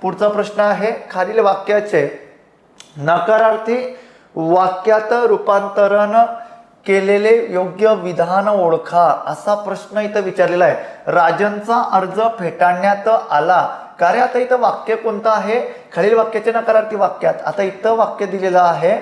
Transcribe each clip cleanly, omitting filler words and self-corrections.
पुढचा प्रश्न आहे, खालील वाक्याचे नकारार्थी वाक्यात रूपांतरण केलेले योग्य विधान ओळखा, असा प्रश्न इथं विचारलेला आहे। राजनचा अर्ज फेटाळण्यात आला। कार्य आता इथं वाक्य कोणतं आहे, खालील वाक्याचे नकारार्थी वाक्यात। आता इथं वाक्य दिलेलं आहे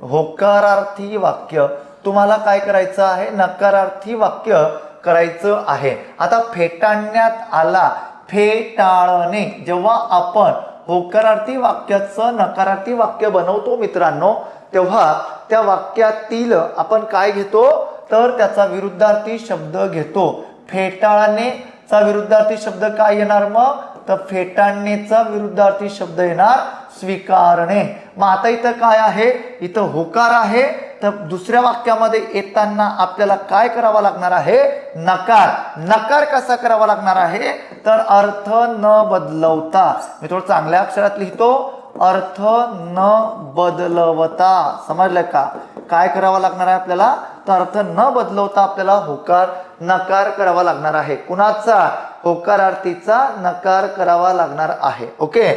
होकारार्थी वाक्य, तुम्हाला काय करायचं आहे, नकारार्थी वाक्य करायचं आहे। आता फेटाळण्यात आला, फेटाळणे, जेव्हा आपण होकारार्थी वाक्याचं नकारार्थी वाक्य बनवतो मित्रांनो, तेव्हा त्या वाक्यातील आपण काय घेतो, तर त्याचा विरुद्धार्थी शब्द घेतो। फेटाळणेचा विरुद्धार्थी शब्द काय येणार मग, तर फेटाळणेचा विरुद्धार्थी शब्द येणार स्वीकारणे। मग आता इथं काय आहे, इथं होकार आहे, तर दुसऱ्या वाक्यामध्ये येताना आपल्याला काय करावं लागणार आहे, नकार। नकार कसा करावा लागणार आहे, तर अर्थ न बदलवता, मी थोडं चांगल्या अक्षरात लिहितो, अर्थ न बदलवता, समजलं का, काय करावं लागणार आहे आपल्याला, तर अर्थ न बदलवता आपल्याला होकार नकार करावा लागणार आहे। कुणाचा, होकारार्थीचा नकार करावा लागणार आहे। ओके,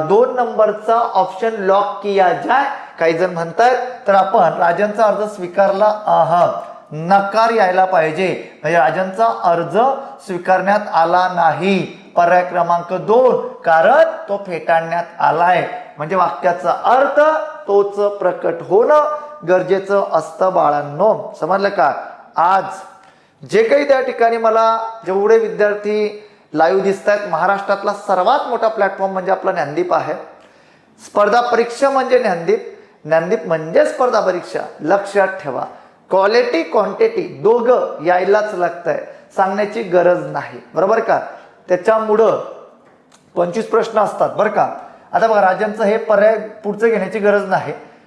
2 नंबरचा ऑप्शन लॉक किया जाय। काही जण म्हणतात तर आपण राजनचा अर्ज स्वीकारला, नकार यायला पाहिजे, म्हणजे राजनचा अर्ज स्वीकारण्यात आला नाही, पर्याय क्रमांक 2, कारण तो फेटाळण्यात आलाय, म्हणजे वाक्याचा अर्थ तोच प्रकट होणं गरजेचं असतं बाळांनो, समजलं का। आज जे काही त्या ठिकाणी मला जेवढे विद्यार्थी लाईव्ह दिसत आहेत, महाराष्ट्रातला सर्वात मोठा प्लॅटफॉर्म म्हणजे आपला ज्ञानदीप आहे। स्पर्धा परीक्षा म्हणजे ज्ञानदीप, ज्ञानदीप म्हणजे स्पर्धा परीक्षा, लक्षात ठेवा। क्वालिटी क्वांटिटी दोघं यायलाच लागतंय, सांगण्याची गरज नाही, बरोबर का। त्याच्यामुळं 25 प्रश्न असतात बरं का। आता बघा, राजांचं हे पर्याय पुढचं घेण्याची गरज नाही,